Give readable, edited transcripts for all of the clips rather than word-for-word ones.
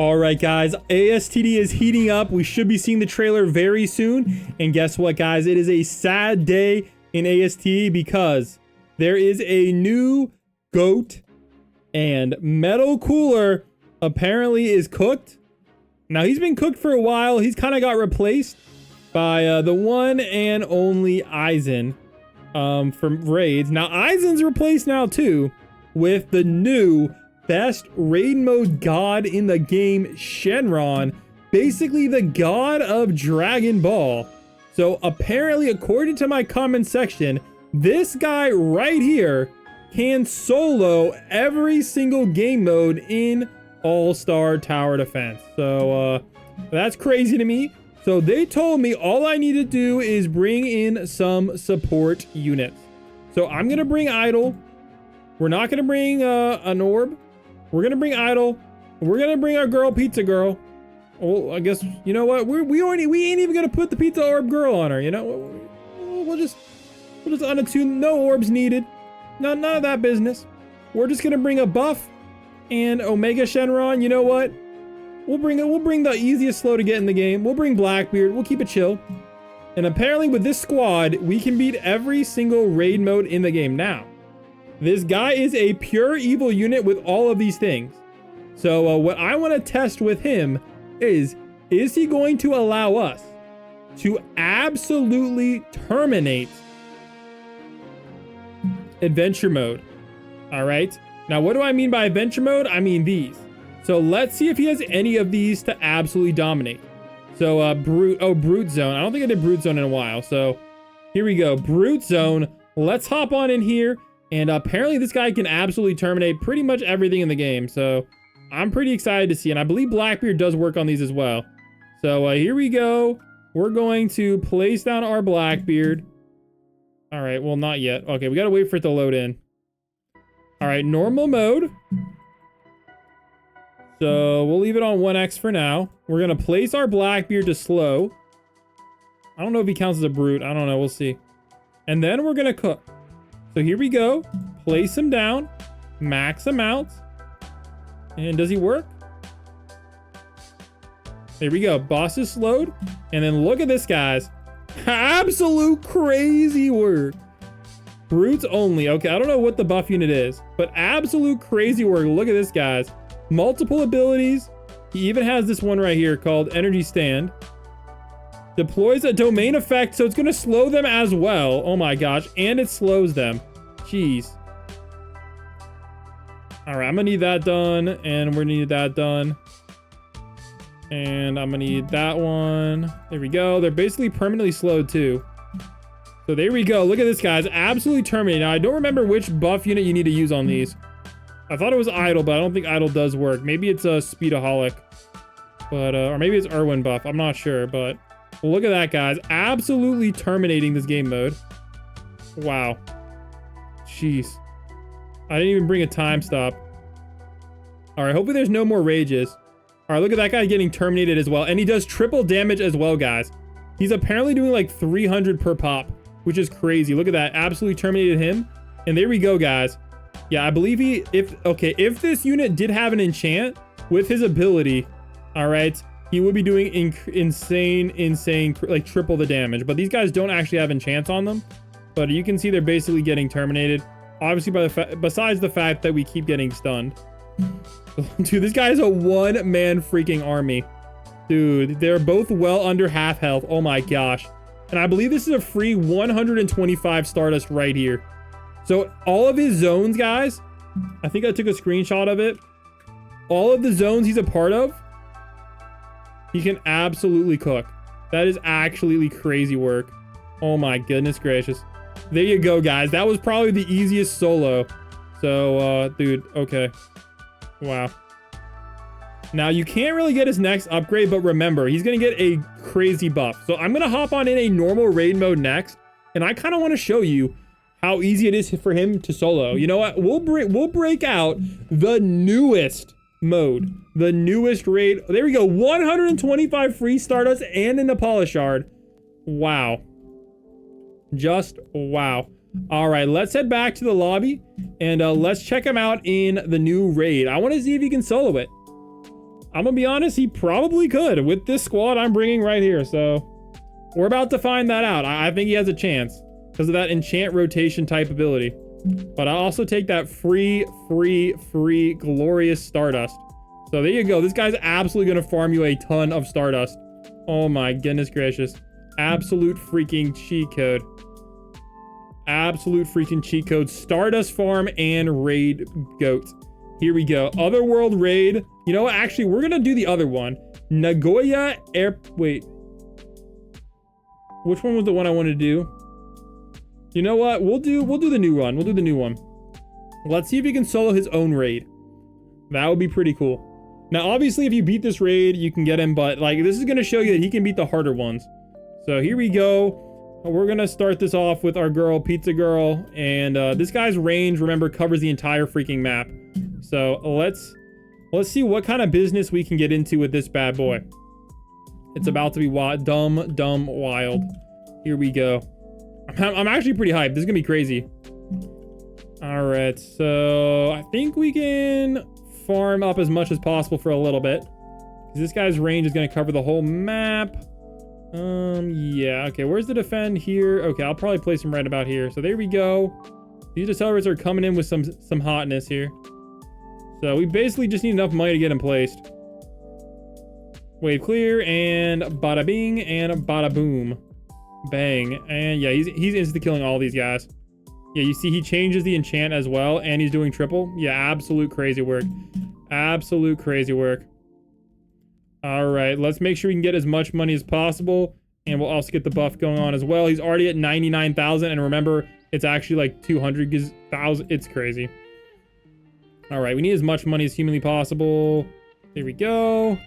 All right, guys, ASTD is heating up. We should be seeing the trailer very soon. And guess what, guys? It is a sad day in ASTD because there is a new goat and Metal Cooler apparently is cooked. Now, he's been cooked for a while. He's kind of got replaced by the one and only Aizen from Raids. Now, Aizen's replaced now, too, with the new best raid mode god in the game, Shenron, basically the god of Dragon Ball. So apparently, according to my comment section, this guy right here can solo every single game mode in All-Star Tower Defense. So that's crazy to me. So they told me all I need to do is bring in some support units. So I'm gonna bring Idol. We're not gonna bring an orb. We're gonna bring Idol. We're gonna bring our girl, Pizza Girl. Well, I guess, you know what? We ain't even gonna put the Pizza Orb Girl on her, you know? We'll just unattune. No orbs needed. None of that business. We're just gonna bring a buff and Omega Shenron. You know what? We'll bring the easiest slow to get in the game. We'll bring Blackbeard. We'll keep it chill. And apparently with this squad, we can beat every single raid mode in the game. Now, this guy is a pure evil unit with all of these things. So what I want to test with him is he going to allow us to absolutely terminate adventure mode? All right. Now, what do I mean by adventure mode? I mean these. So let's see if he has any of these to absolutely dominate. So Brute Zone. I don't think I did Brute Zone in a while. So here we go. Brute Zone. Let's hop on in here. And apparently this guy can absolutely terminate pretty much everything in the game. So I'm pretty excited to see. And I believe Blackbeard does work on these as well. So here we go. We're going to place down our Blackbeard. All right. Well, not yet. Okay. We got to wait for it to load in. All right. Normal mode. So we'll leave it on 1x for now. We're going to place our Blackbeard to slow. I don't know if he counts as a brute. I don't know. We'll see. And then we're going to cook. So here we go. Place him down. Max him out. And does he work? There we go. Boss is slowed. And then look at this, guys. Absolute crazy work. Brutes only. Okay, I don't know what the buff unit is, but absolute crazy work. Look at this, guys. Multiple abilities. He even has this one right here called Energy Stand. Deploys a domain effect, so it's going to slow them as well. Oh my gosh. And it slows them. Jeez. All right, I'm going to need that done. And we're going to need that done. And I'm going to need that one. There we go. They're basically permanently slowed too. So there we go. Look at this, guys. Absolutely terminated. Now, I don't remember which buff unit you need to use on these. I thought it was Idle, but I don't think Idle does work. Maybe it's a Speedaholic. But, or maybe it's Irwin buff. I'm not sure, but... Well, look at that, guys. Absolutely terminating this game mode. Wow. Jeez. I didn't even bring a time stop. All right, hopefully there's no more rages. All right, look at that guy getting terminated as well. And he does triple damage as well, guys. He's apparently doing like 300 per pop, which is crazy. Look at that. Absolutely terminated him. And there we go, guys. Yeah, I believe if this unit did have an enchant with his ability, all right, he would be doing insane, like triple the damage. But these guys don't actually have enchants on them. But you can see they're basically getting terminated. Obviously, besides the fact that we keep getting stunned. Dude, this guy is a one-man freaking army. Dude, they're both well under half health. Oh my gosh. And I believe this is a free 125 Stardust right here. So all of his zones, guys, I think I took a screenshot of it. All of the zones he's a part of, he can absolutely cook. That is actually crazy work. Oh my goodness gracious. There you go, guys. That was probably the easiest solo. So, dude, okay. Wow. Now, you can't really get his next upgrade, but remember, he's going to get a crazy buff. So I'm going to hop on in a normal raid mode next. And I kind of want to show you how easy it is for him to solo. You know what? We'll break out the newest mode. The newest raid. There we go. 125 free Stardust and an Apollo Shard. Wow. Just wow. All right, let's head back to the lobby and let's check him out in the new raid. I want to see if he can solo it. I'm gonna be honest, he probably could with this squad I'm bringing right here. So we're about to find that out. I think he has a chance because of that enchant rotation type ability. But I'll also take that free glorious Stardust. So there you go. This guy's absolutely gonna farm you a ton of Stardust. Oh my goodness gracious. Absolute freaking cheat code. Absolute freaking cheat code. Stardust farm and raid goat. Here we go. Otherworld raid. You know what? Actually, we're gonna do the other one. Nagoya Air. Wait. Which one was the one I wanted to do? You know what? We'll do the new one. We'll do the new one. Let's see if he can solo his own raid. That would be pretty cool. Now, obviously, if you beat this raid, you can get him, but like this is gonna show you that he can beat the harder ones. So here we go. We're gonna start this off with our girl, Pizza Girl, and this guy's range, remember, covers the entire freaking map. So let's see what kind of business we can get into with this bad boy. It's about to be dumb wild. Here we go. I'm actually pretty hyped. This is gonna be crazy. All right, so I think we can farm up as much as possible for a little bit. This guy's range is gonna cover the whole map. Yeah, okay, where's the defend here? Okay, I'll probably place him right about here. So there we go. These accelerants are coming in with some hotness here. So we basically just need enough money to get him placed. Wave clear, and bada bing, and bada boom. Bang. And yeah, he's insta killing all these guys. Yeah, you see he changes the enchant as well, and he's doing triple. Yeah, absolute crazy work. Absolute crazy work. All right, let's make sure we can get as much money as possible, and we'll also get the buff going on as well. He's already at 99,000, and remember, it's actually like 200,000. It's crazy. All right, we need as much money as humanly possible. There we go.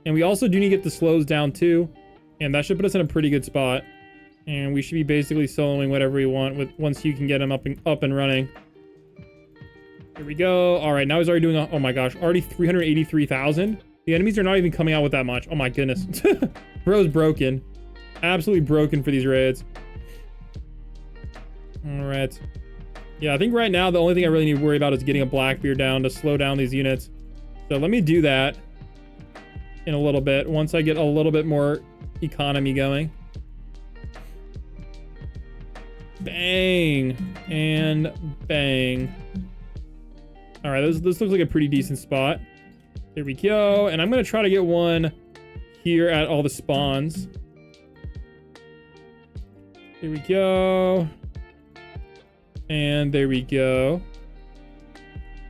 And we also do need to get the slows down too, and that should put us in a pretty good spot. And we should be basically soloing whatever we want with once you can get him up and running. Here we go. All right, now he's already doing, oh my gosh, already 383,000. The enemies are not even coming out with that much. Oh my goodness. Bro's broken. Absolutely broken for these raids. All right. Yeah, I think right now the only thing I really need to worry about is getting a Blackbeard down to slow down these units. So let me do that in a little bit once I get a little bit more economy going. Bang and bang. All right, this looks like a pretty decent spot. There we go. And I'm going to try to get one here at all the spawns. There we go. And there we go.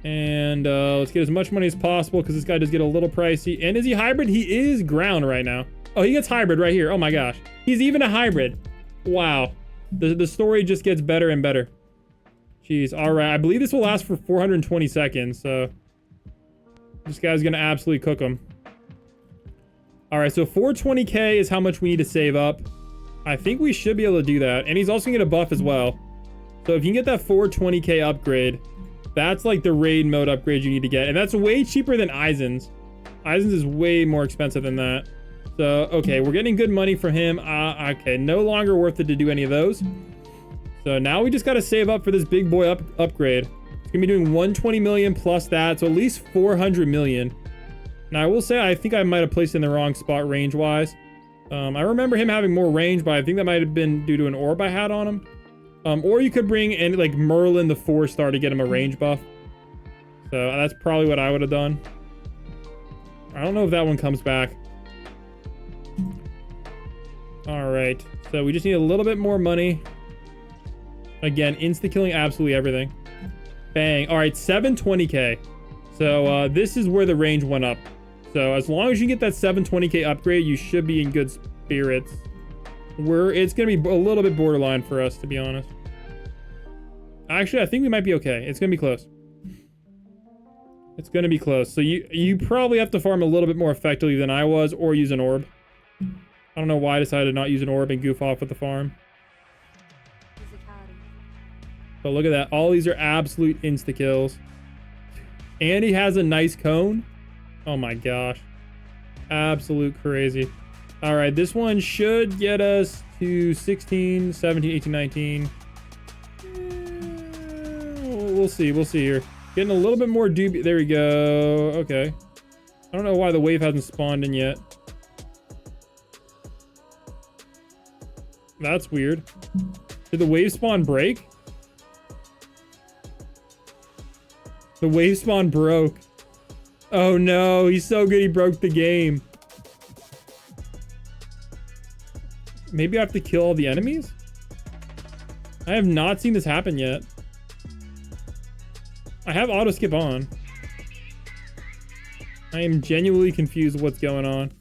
And let's get as much money as possible because this guy does get a little pricey. And is he hybrid? He is ground right now. Oh, he gets hybrid right here. Oh my gosh. He's even a hybrid. Wow. The story just gets better and better. Jeez. All right. I believe this will last for 420 seconds. So this guy's going to absolutely cook him. All right. So 420K is how much we need to save up. I think we should be able to do that. And he's also going to get a buff as well. So if you can get that 420K upgrade, that's like the raid mode upgrade you need to get. And that's way cheaper than Eisen's. Eisen's is way more expensive than that. So, okay, we're getting good money from him. Okay, no longer worth it to do any of those. So now we just got to save up for this big boy upgrade. It's going to be doing 120 million plus that. So at least 400 million. Now, I will say, I think I might have placed it in the wrong spot range-wise. I remember him having more range, but I think that might have been due to an orb I had on him. Or you could bring in, like, Merlin the 4-star to get him a range buff. So that's probably what I would have done. I don't know if that one comes back. All right. So we just need a little bit more money. Again, insta-killing absolutely everything. Bang. All right, 720K. So this is where the range went up. So as long as you get that 720K upgrade, you should be in good spirits. It's going to be a little bit borderline for us, to be honest. Actually, I think we might be okay. It's going to be close. It's going to be close. So you probably have to farm a little bit more effectively than I was, or use an orb. I don't know why I decided to not use an orb and goof off with the farm. But look at that. All these are absolute insta-kills. And he has a nice cone. Oh my gosh. Absolute crazy. All right, this one should get us to 16, 17, 18, 19. We'll see. We'll see here. Getting a little bit more dubious. There we go. Okay. I don't know why the wave hasn't spawned in yet. That's weird. Did the wave spawn break? The wave spawn broke. Oh no, he's so good he broke the game. Maybe I have to kill all the enemies? I have not seen this happen yet. I have auto skip on. I am genuinely confused with what's going on.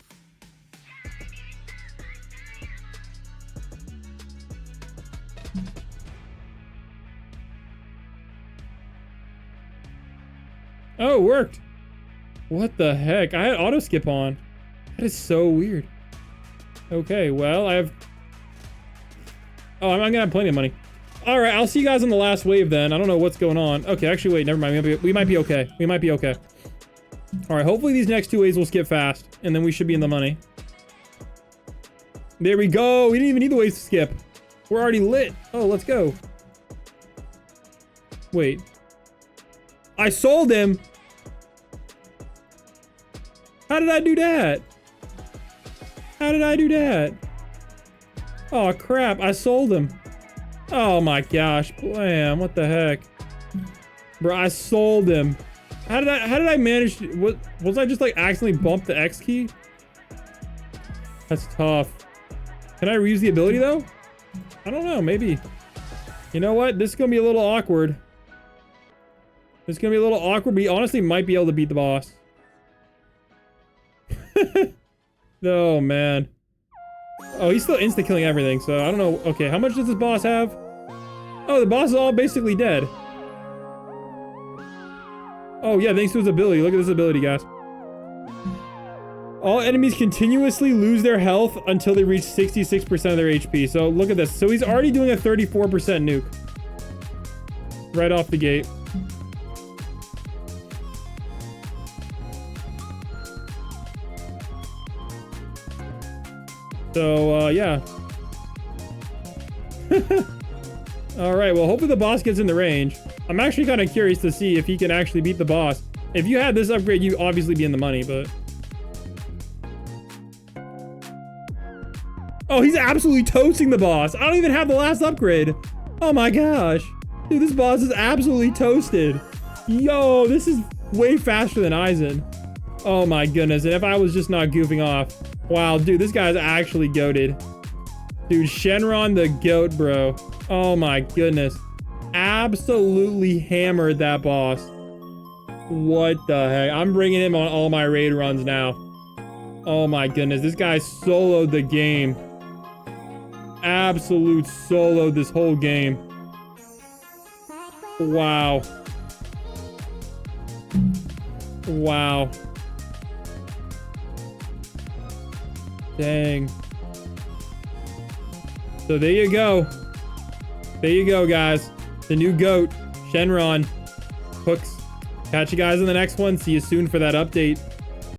Oh, it worked. What the heck? I had auto skip on. That is so weird. Okay, well, I have... Oh, I'm gonna have plenty of money. Alright, I'll see you guys on the last wave then. I don't know what's going on. Okay, actually, wait, never mind. We might be okay. We might be okay. Alright, hopefully these next 2 waves will skip fast. And then we should be in the money. There we go. We didn't even need the waves to skip. We're already lit. Oh, let's go. Wait. I sold him! How did I do that? How did I do that? Oh crap, I sold him. Oh my gosh, Blam, what the heck? Bro, I sold him. How did I manage to, was I just like accidentally bump the X key? That's tough. Can I reuse the ability though? I don't know, maybe. You know what? This is gonna be a little awkward. This is gonna be a little awkward, but he honestly might be able to beat the boss. Oh man. Oh, he's still insta-killing everything, so I don't know. Okay, how much does this boss have? Oh, the boss is all basically dead. Oh yeah, thanks to his ability. Look at this ability, guys. All enemies continuously lose their health until they reach 66% of their HP. So look at this. So he's already doing a 34% nuke. Right off the gate. So, yeah. Alright, well, hopefully the boss gets in the range. I'm actually kind of curious to see if he can actually beat the boss. If you had this upgrade, you'd obviously be in the money, but... Oh, he's absolutely toasting the boss. I don't even have the last upgrade. Oh my gosh. Dude, this boss is absolutely toasted. Yo, this is way faster than Aizen. Oh my goodness, and if I was just not goofing off. Wow, dude, this guy's actually goated. Dude, Shenron the goat, bro. Oh my goodness. Absolutely hammered that boss. What the heck? I'm bringing him on all my raid runs now. Oh my goodness, this guy soloed the game. Absolute soloed this whole game. Wow. Wow. Dang. So there you go. There you go, guys. The new GOAT, Shenron. Hooks. Catch you guys in the next one. See you soon for that update.